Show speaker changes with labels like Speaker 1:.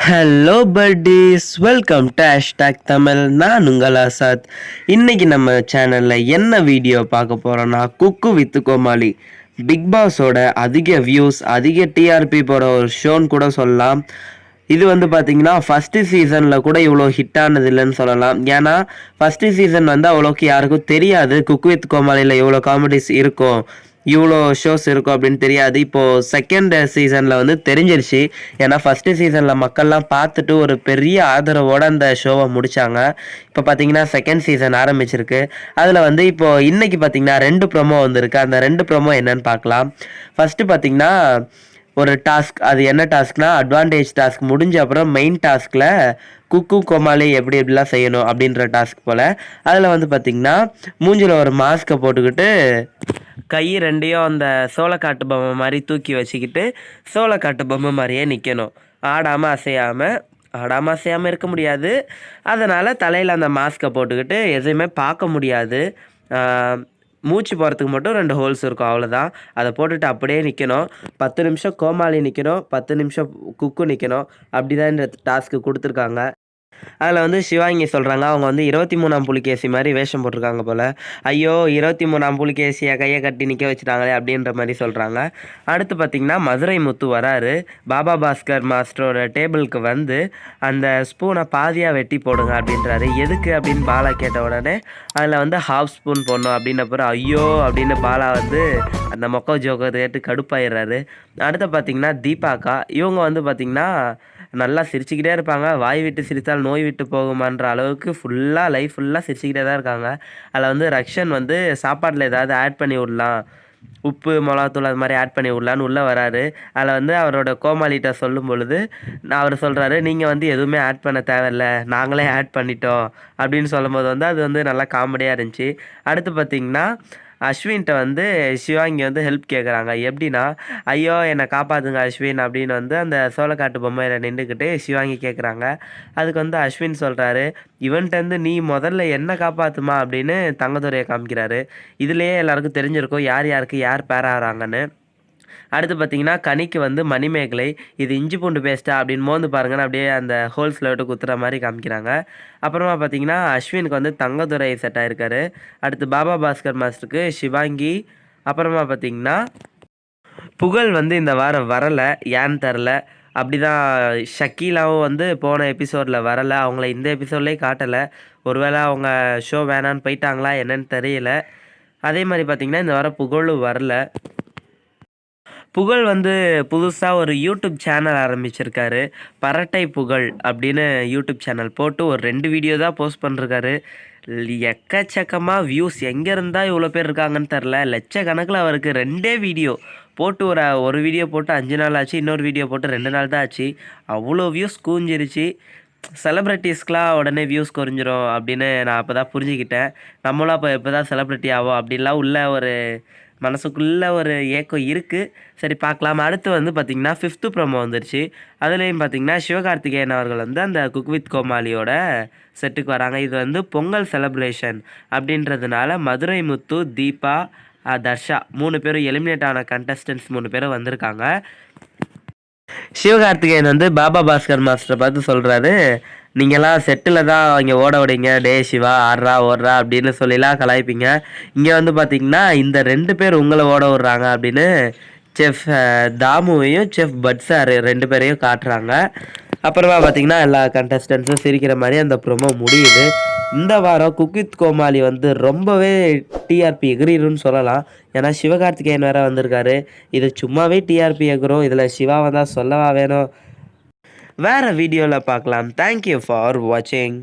Speaker 1: Hello buddies, welcome to hashtag Tamil. நான் உங்கள் ஆசாத். இன்னைக்கு நம்ம சேனலில் என்ன வீடியோ பார்க்க போகிறோன்னா, குக்கு வித் கோமாளி. பிக் பாஸோட அதிக வியூஸ், அதிக டிஆர்பி போகிற ஒரு ஷோன்னு கூட சொல்லலாம். இது வந்து பார்த்தீங்கன்னா ஃபஸ்ட்டு சீசனில் கூட இவ்வளோ ஹிட் ஆனது இல்லைன்னு சொல்லலாம். ஏன்னா ஃபஸ்ட்டு சீசன் வந்து அவ்வளோக்கு யாருக்கும் தெரியாது குக்கு வித் கோமாளியில் இவ்வளோ காமெடிஸ் இருக்கும், இவ்வளோ ஷோஸ் இருக்கும் அப்படின்னு தெரியாது. இப்போது செகண்ட் சீசனில் வந்து தெரிஞ்சிருச்சு. ஏன்னா ஃபஸ்ட்டு சீசனில் மக்கள்லாம் பார்த்துட்டு ஒரு பெரிய ஆதரவோடு அந்த ஷோவை முடித்தாங்க. இப்போ பார்த்தீங்கன்னா செகண்ட் சீசன் ஆரம்பிச்சிருக்கு. அதில் வந்து இப்போது இன்றைக்கி பார்த்தீங்கன்னா 2 ப்ரோமோ வந்திருக்கு. அந்த 2 ப்ரோமோ என்னன்னு பார்க்கலாம். ஃபஸ்ட்டு பார்த்தீங்கன்னா ஒரு டாஸ்க். அது என்ன டாஸ்க்னா, அட்வான்டேஜ் டாஸ்க் முடிஞ்ச அப்புறம் மெயின் டாஸ்கில் குக்கு கோமாளி எப்படி எப்படிலாம் செய்யணும் அப்படின்ற டாஸ்க் போல். அதில் வந்து பார்த்திங்கன்னா மூஞ்சில் ஒரு மாஸ்க்கை போட்டுக்கிட்டு கை ரெண்டையும் அந்த சோளக்காட்டு பொம்மை மாதிரி தூக்கி வச்சுக்கிட்டு சோளக்காட்டு பொம்மை மாதிரியே நிற்கணும். ஆடாமல் அசையாமல் இருக்க முடியாது. அதனால் தலையில் அந்த மாஸ்க்கை போட்டுக்கிட்டு எதையுமே பார்க்க முடியாது. மூச்சு போகிறதுக்கு மட்டும் 2 ஹோல்ஸ் இருக்கும், அவ்வளோதான். அதை போட்டுட்டு அப்படியே நிற்கணும். 10 நிமிஷம் கோமாளி நிற்கணும், 10 நிமிஷம் குக்கு நிற்கணும். அப்படி தான் இந்த டாஸ்க்கு கொடுத்துருக்காங்க. அதில் வந்து சிவாங்கி சொல்கிறாங்க, அவங்க வந்து 23ஆம் புலிகேசி மாதிரி வேஷம் போட்டிருக்காங்க போல். ஐயோ 23ஆம் புலிகேசியை கையை கட்டி நிற்க வச்சுட்டாங்களே அப்படின்ற மாதிரி சொல்கிறாங்க. அடுத்து பார்த்திங்கன்னா மதுரை முத்து வராரு. பாபா பாஸ்கர் மாஸ்டரோட டேபிளுக்கு வந்து அந்த ஸ்பூனை பாதியாக வெட்டி போடுங்க அப்படின்றாரு. எதுக்கு அப்படின்னு பாலா கேட்ட உடனே அதில் வந்து ½ ஸ்பூன் போடணும் அப்படின்னப்பறம் ஐயோ அப்படின்னு பாலா வந்து அந்த மொக்க ஜோக்கத்தை கேட்டு கடுப்பாயிடுறாரு. அடுத்து பார்த்திங்கன்னா தீபாக்கா, இவங்க வந்து பார்த்திங்கன்னா நல்லா சிரிச்சுக்கிட்டே இருப்பாங்க. வாய் விட்டு சிரித்தால் நோய் விட்டு போகுமான்ற அளவுக்கு லைஃப் ஃபுல்லாக சிரிச்சுக்கிட்டே தான் இருக்காங்க. அதில் வந்து ரக்ஷன் வந்து சாப்பாட்டில் ஏதாவது ஆட் பண்ணி விடலாம், உப்பு மிளகாத்தூள் அது மாதிரி ஆட் பண்ணி விடலான்னு உள்ளே வராரு. அதில் வந்து அவரோட கோமாளிகிட்ட சொல்லும் பொழுது அவர் சொல்கிறாரு, நீங்கள் வந்து எதுவுமே ஆட் பண்ண தேவையில்லை, நாங்களே ஆட் பண்ணிட்டோம் அப்படின்னு சொல்லும்போது வந்து அது வந்து நல்லா காமெடியாக இருந்துச்சு. அடுத்து பார்த்திங்கன்னா அஸ்வின்கிட்ட வந்து சிவாங்கி வந்து ஹெல்ப் கேட்குறாங்க. எப்படின்னா, ஐயோ என்னை காப்பாற்றுங்க அஸ்வின் அப்படின்னு வந்து அந்த சோளக்காட்டு பொம்மையில் நின்றுக்கிட்டு சிவாங்கி கேட்குறாங்க. அதுக்கு வந்து அஸ்வின் சொல்கிறாரு, இவன்கிட்டருந்து நீ முதல்ல என்ன காப்பாற்றுமா அப்படின்னு தங்கத்துறையை காமிக்கிறாரு. இதுலேயே எல்லாருக்கும் தெரிஞ்சிருக்கும் யார் யாருக்கு யார் பேராகிறாங்கன்னு. அடுத்து பார்த்திங்கன்னா கனிக்கு வந்து மணிமேகலை, இது இஞ்சி பூண்டு பேஸ்ட்டா அப்படின்னு மோந்து பாருங்கன்னு அப்படியே அந்த ஹோல்ஸில் விட்டு குத்துற மாதிரி காமிக்கிறாங்க. அப்புறமா பார்த்திங்கன்னா அஸ்வினுக்கு வந்து தங்கத்துறை செட் ஆகிருக்காரு. அடுத்து பாபா பாஸ்கர் மாஸ்டருக்கு சிவாங்கி. அப்புறமா பார்த்திங்கன்னா புகழ் வந்து இந்த வாரம் வரலை, ஏன்னு தெரில. அப்படி தான் ஷக்கீலாவும் வந்து போன எபிசோடில் வரலை, அவங்கள இந்த எபிசோட்லேயே காட்டலை. ஒருவேளை அவங்க ஷோ வேணான்னு போயிட்டாங்களா என்னன்னு தெரியல. அதே மாதிரி பார்த்திங்கன்னா இந்த வாரம் புகழும் வரல. புகழ் வந்து புதுசாக ஒரு யூடியூப் சேனல் ஆரம்பிச்சிருக்காரு, பரட்டை புகழ் அப்படின்னு யூடியூப் சேனல் போட்டு ஒரு 2 வீடியோ தான் போஸ்ட் பண்ணிருக்காரு. எக்கச்சக்கமாக வியூஸ். எங்கே இருந்தால் இவ்வளோ பேர் இருக்காங்கன்னு தெரில. லட்சக்கணக்கில் அவருக்கு 2 வீடியோ போட்டு ஒரு வீடியோ போட்டு 5 நாள் ஆச்சு, இன்னொரு வீடியோ போட்டு 2 நாள் தான் ஆச்சு. அவ்வளோ வியூஸ் கூஞ்சிருச்சு. செலிப்ரிட்டிஸ்க்கெலாம் உடனே வியூஸ் குறைஞ்சிரும் அப்படின்னு நான் அப்போ தான் புரிஞ்சுக்கிட்டேன். நம்மளும் அப்போ எப்போ தான் செலிப்ரிட்டி ஆகும் அப்படின்லாம் உள்ள ஒரு மனசுக்குள்ளே ஒரு ஏக்கம் இருக்குது. சரி பார்க்கலாம். அடுத்து வந்து பார்த்திங்கன்னா 5th ப்ரோமோ வந்துருச்சு. அதுலேயும் பார்த்திங்கன்னா சிவகார்த்திகேயன் அவர்கள் வந்து அந்த குக் வித் கோமாளியோட செட்டுக்கு வராங்க. இது வந்து பொங்கல் செலிப்ரேஷன் அப்படின்றதுனால மதுரை முத்து, தீபா, தர்ஷா 3 பேரும் எலிமினேட் ஆன கண்டஸ்டன்ஸ் 3 பேரும் வந்திருக்காங்க. சிவகார்த்திகேயன் வந்து பாபா பாஸ்கர் மாஸ்டரை பார்த்து சொல்கிறாரு, நீங்கள்லாம் செட்டில் தான் இங்கே ஓட விடுங்க, டே சிவா ஆடுறா ஓடுறா அப்படின்னு சொல்லிலாம் கலாய்ப்பீங்க. இங்கே வந்து பார்த்திங்கன்னா இந்த 2 பேர் உங்களை ஓட விட்றாங்க அப்படின்னு செஃப் தாமுவையும் செஃப் பட்சார் 2 பேரையும் காட்டுறாங்க. அப்புறமா பார்த்திங்கன்னா எல்லா கண்டஸ்டன்ஸும் சிரிக்கிற மாதிரி அந்த ப்ரோமோ முடியுது. இந்த வாரம் குக் வித் கோமாளி வந்து ரொம்பவே டிஆர்பி எகிரிருன்னு சொல்லலாம். ஏன்னா சிவகார்த்திகேயன் வேறு வந்திருக்காரு. இது சும்மாவே டிஆர்பி எகிரும், இதில் சிவா வந்தால் சொல்லவா வேணும். வேறு வீடியோவில் பார்க்கலாம். தேங்க்யூ ஃபார் வாட்சிங்.